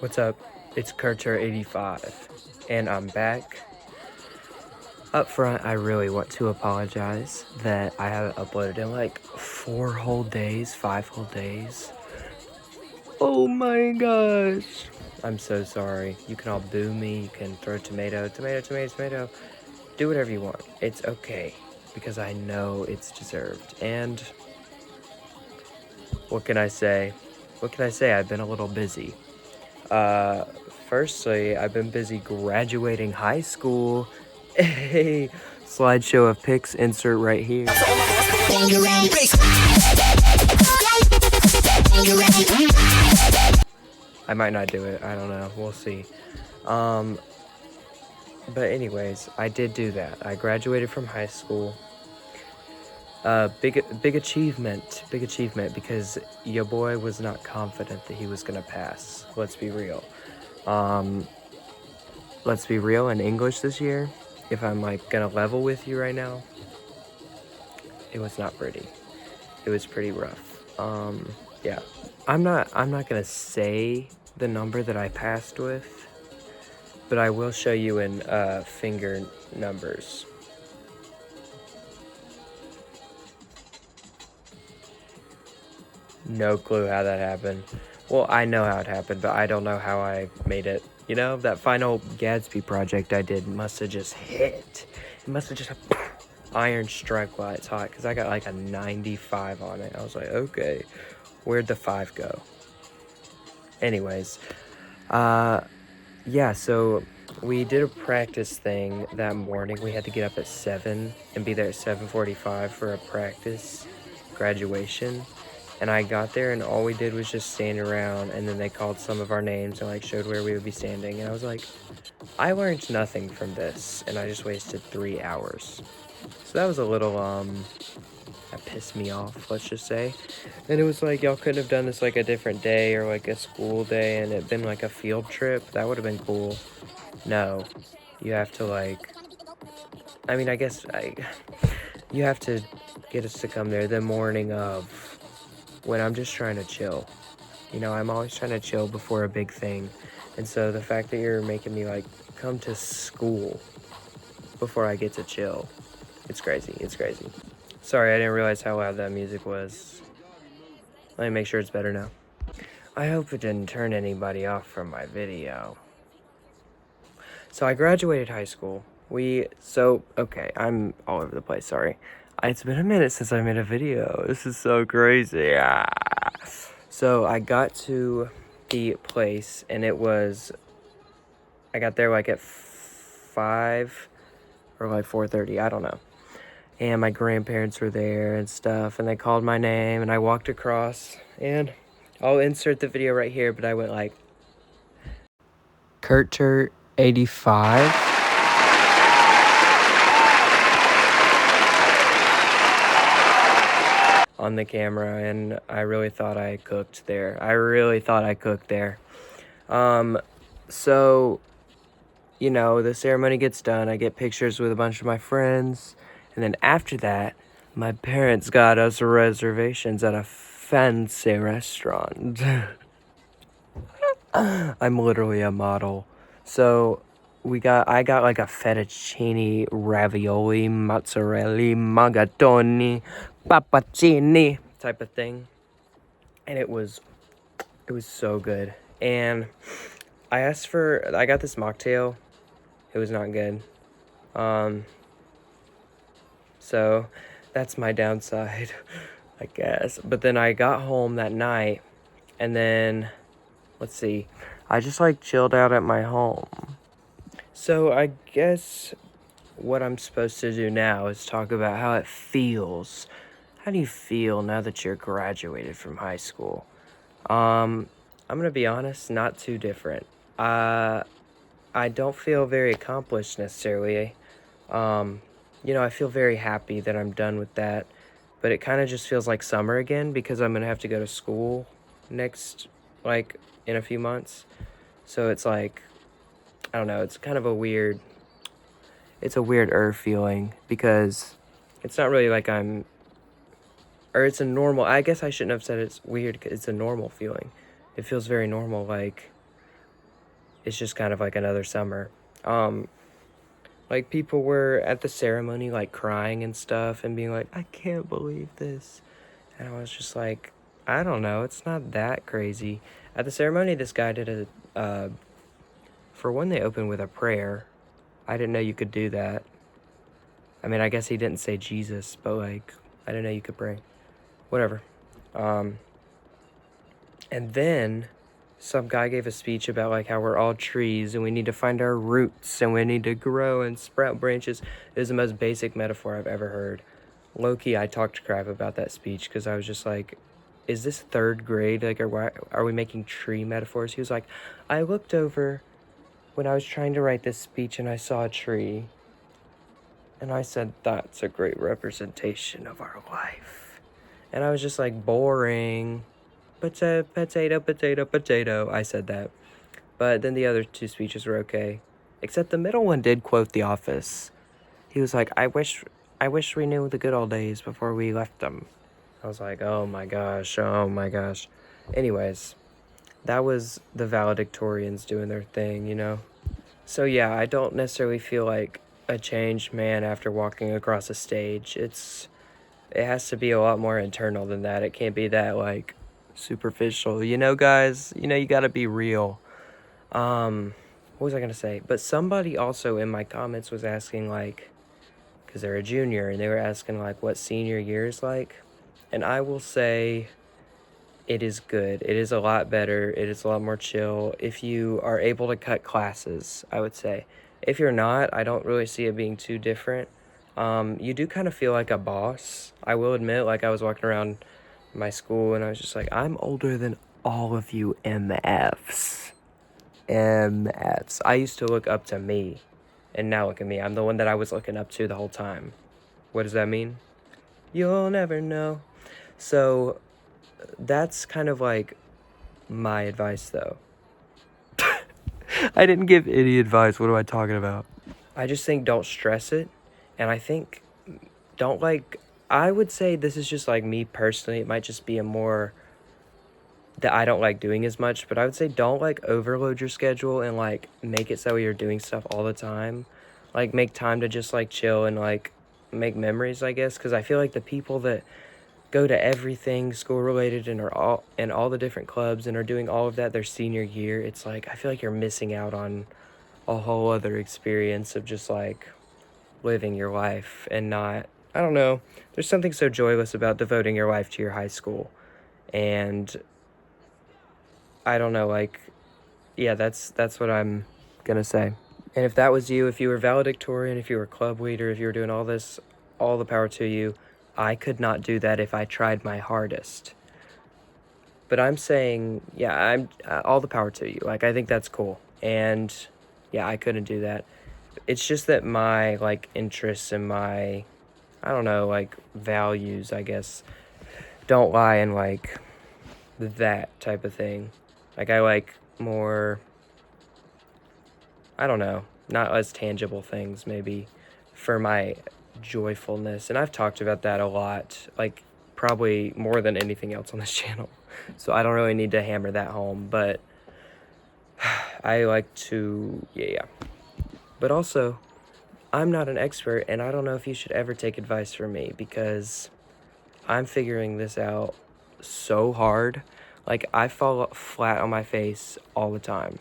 What's up? It's Carter85, and I'm back. Up front, I really want to apologize that I haven't uploaded in like 5 whole days. Oh my gosh. I'm so sorry. You can all boo me, you can throw tomato. Do whatever you want. It's okay, because I know it's deserved. And what can I say? I've been a little busy. Firstly, I've been busy graduating high school. A slideshow of pics, insert right here. I might not do it, I don't know, we'll see. But anyways, I did do that. I graduated from high school. Big achievement, because your boy was not confident that he was gonna pass. Let's be real. Let's be real, in English this year, if I'm like gonna level with you right now, it was not pretty. It was pretty rough. Yeah. I'm not gonna say the number that I passed with, but I will show you in finger numbers. No clue how that happened. Well, I know how it happened, but I don't know how I made it. You know, that final Gatsby project I did must have just hit. It must have just iron struck while it's hot, because I got like a 95 on it. I was like, okay, where'd the 5 go? Anyways, yeah, so we did a practice thing that morning. We had to get up at 7 and be there at 7:45 for a practice graduation. And I got there, and all we did was just stand around, and then they called some of our names and like showed where we would be standing. And I was like, I learned nothing from this, and I just wasted 3 hours. So that was a little that pissed me off, let's just say. And it was like, y'all couldn't have done this like a different day or like a school day and it been like a field trip. That would have been cool. No, you have to like, I mean, you have to get us to come there the morning of, when I'm just trying to chill. You know, I'm always trying to chill before a big thing. And so the fact that you're making me like come to school before I get to chill, it's crazy. Sorry, I didn't realize how loud that music was. Let me make sure it's better now. I hope it didn't turn anybody off from my video. So I graduated high school. Okay, I'm all over the place, sorry. It's been a minute since I made a video. This is so crazy. So I got to the place, and I got there like at 5 or like 4:30, I don't know. And my grandparents were there and stuff, and they called my name, and I walked across, and I'll insert the video right here, but I went like, Kurter85. On the camera, and I really thought I cooked there. So, you know, the ceremony gets done, I get pictures with a bunch of my friends, and then after that, my parents got us reservations at a fancy restaurant. I'm literally a model. So I got like a fettuccine, ravioli, mozzarella, magatoni, pappaccini type of thing. And it was so good. And I got this mocktail. It was not good. So that's my downside, I guess. But then I got home that night, and then, let's see, I just like chilled out at my home. So I guess what I'm supposed to do now is talk about how it feels. How do you feel now that you're graduated from high school? I'm gonna be honest, not too different. I don't feel very accomplished necessarily. You know, I feel very happy that I'm done with that, but it kind of just feels like summer again, because I'm gonna have to go to school next, like, in a few months. So it's like, I don't know, it's kind of a weird feeling, because it's not really like it's a normal, I guess I shouldn't have said it's weird, 'cause it's a normal feeling. It feels very normal, like it's just kind of like another summer. Like, people were at the ceremony, like, crying and stuff and being like, I can't believe this. And I was just like, I don't know, it's not that crazy. At the ceremony, this guy did for one, they opened with a prayer. I didn't know you could do that. I mean, I guess he didn't say Jesus, but, like, I didn't know you could pray. Whatever. And then some guy gave a speech about, like, how we're all trees and we need to find our roots and we need to grow and sprout branches. It was the most basic metaphor I've ever heard. Low-key, I talked crap about that speech because I was just like, is this third grade? Like, are we making tree metaphors? He was like, I looked over when I was trying to write this speech and I saw a tree. And I said, that's a great representation of our life. And I was just like, boring. Potato, potato, potato. I said that. But then the other two speeches were okay. Except the middle one did quote The Office. He was like, I wish we knew the good old days before we left them. I was like, oh my gosh. Anyways, that was the valedictorians doing their thing, you know? So yeah, I don't necessarily feel like a changed man after walking across a stage. It has to be a lot more internal than that. It can't be that, like, superficial. You know, guys? You know, you gotta be real. What was I gonna say? But somebody also in my comments was asking, like, because they're a junior, and they were asking, like, what senior year is like. And I will say it is good. It is a lot better. It is a lot more chill if you are able to cut classes, I would say. If you're not, I don't really see it being too different. You do kind of feel like a boss. I will admit, like, I was walking around my school and I was just like, I'm older than all of you MFs. MFs. I used to look up to me, and now look at me. I'm the one that I was looking up to the whole time. What does that mean? You'll never know. So that's kind of like my advice, though. I didn't give any advice. What am I talking about? I just think don't stress it. And I think don't, like, I would say this is just like me personally. It might just be a more that I don't like doing as much, but I would say don't, like, overload your schedule and, like, make it so you're doing stuff all the time. Like, make time to just, like, chill and, like, make memories, I guess, because I feel like the people that go to everything school related and are all in all the different clubs and are doing all of that their senior year, it's like I feel like you're missing out on a whole other experience of just, like, living your life and not, I don't know, there's something so joyless about devoting your life to your high school. And I don't know, like, yeah, that's what I'm gonna say. And if that was you, if you were valedictorian, if you were club leader, if you were doing all this, all the power to you. I could not do that if I tried my hardest. But I'm saying, yeah, I'm all the power to you. Like, I think that's cool. And yeah, I couldn't do that. It's just that my, like, interests and my, I don't know, like, values, I guess, don't lie in, like, that type of thing. Like, I like more, I don't know, not as tangible things, maybe, for my joyfulness. And I've talked about that a lot, like, probably more than anything else on this channel. So I don't really need to hammer that home, but I like to, yeah. But also, I'm not an expert, and I don't know if you should ever take advice from me, because I'm figuring this out so hard. Like, I fall flat on my face all the time.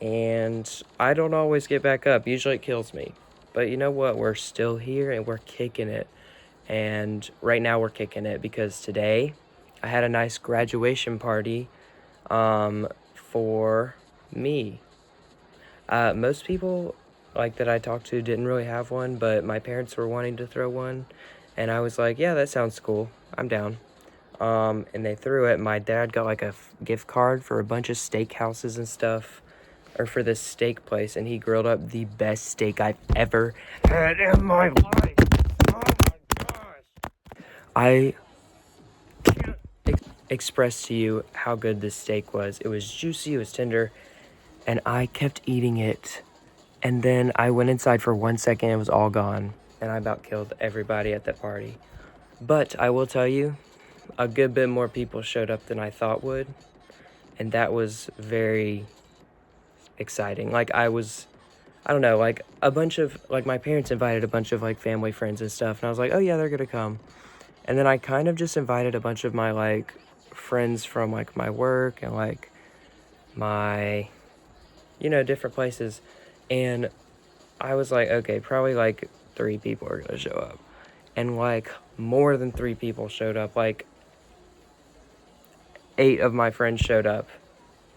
And I don't always get back up. Usually it kills me. But you know what? We're still here and we're kicking it. And right now we're kicking it because today I had a nice graduation party for me. Most people, like, that I talked to didn't really have one, but my parents were wanting to throw one. And I was like, yeah, that sounds cool. I'm down. And they threw it. My dad got, like, a gift card for a bunch of steakhouses and stuff, or for this steak place, and he grilled up the best steak I've ever had in my life. Oh my gosh. I can't express to you how good this steak was. It was juicy, it was tender, and I kept eating it. And then I went inside for 1 second, it was all gone, and I about killed everybody at that party. But I will tell you, a good bit more people showed up than I thought would, and that was very exciting. Like, I don't know, like, a bunch of, like, my parents invited a bunch of, like, family friends and stuff, and I was like, oh, yeah, they're gonna come. And then I kind of just invited a bunch of my, like, friends from, like, my work and, like, my, different places. And I was like, okay, probably, like, 3 people are gonna show up. And, like, more than 3 people showed up. Like, 8 of my friends showed up.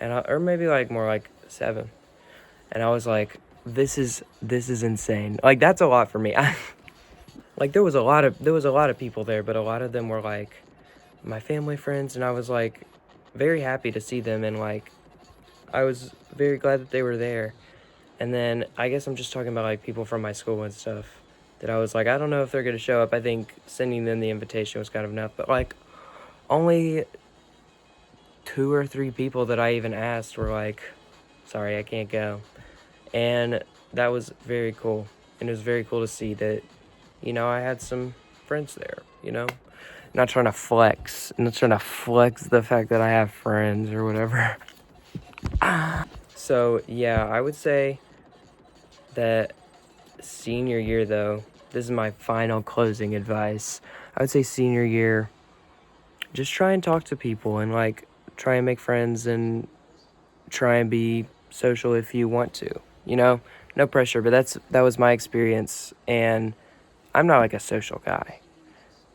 Or maybe, like, more like 7. And I was like, this is insane. Like, that's a lot for me. Like, there was a lot of people there, but a lot of them were, like, my family friends, and I was, like, very happy to see them, and, like, I was very glad that they were there. And then I guess I'm just talking about, like, people from my school and stuff that I was like, I don't know if they're gonna show up. I think sending them the invitation was kind of enough, but, like, only 2 or 3 people that I even asked were like, sorry, I can't go. And that was very cool. And it was very cool to see that, I had some friends there, Not trying to flex. Not trying to flex the fact that I have friends or whatever. So, yeah, I would say that senior year, though, this is my final closing advice. I would say senior year, just try and talk to people and, like, try and make friends and try and be social if you want to, No pressure, but that was my experience, and I'm not, like, a social guy,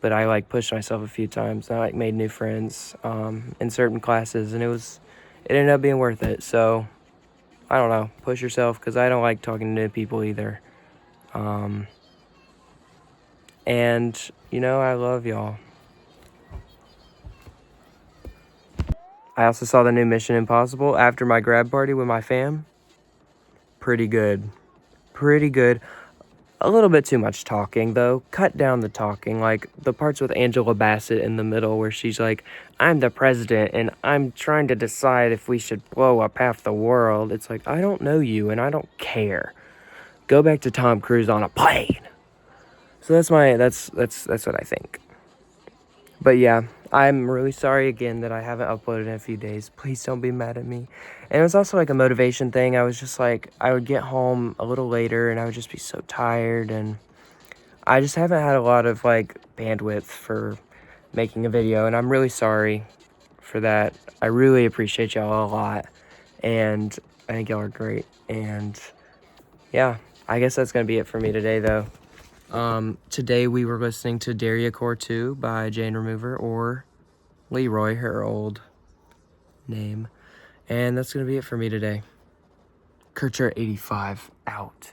but I, like, pushed myself a few times, and I, like, made new friends in certain classes, and it ended up being worth it. So I don't know, push yourself, because I don't like talking to new people either. And I love y'all. I also saw the new Mission Impossible after my grad party with my fam. Pretty good. A little bit too much talking, though. Cut down the talking. Like, the parts with Angela Bassett in the middle where she's like, I'm the president, and I'm trying to decide if we should blow up half the world. It's like, I don't know you, and I don't care. Go back to Tom Cruise on a plane. So that's what I think. But yeah, I'm really sorry again that I haven't uploaded in a few days. Please don't be mad at me. And it was also like a motivation thing. I was just like, I would get home a little later and I would just be so tired. And I just haven't had a lot of, like, bandwidth for making a video. And I'm really sorry for that. I really appreciate y'all a lot. And I think y'all are great. And yeah, I guess that's going to be it for me today, though. Today we were listening to Daria Core 2 by Jane Remover, or Leroy, her old name. And that's going to be it for me today. Kurcher85 out.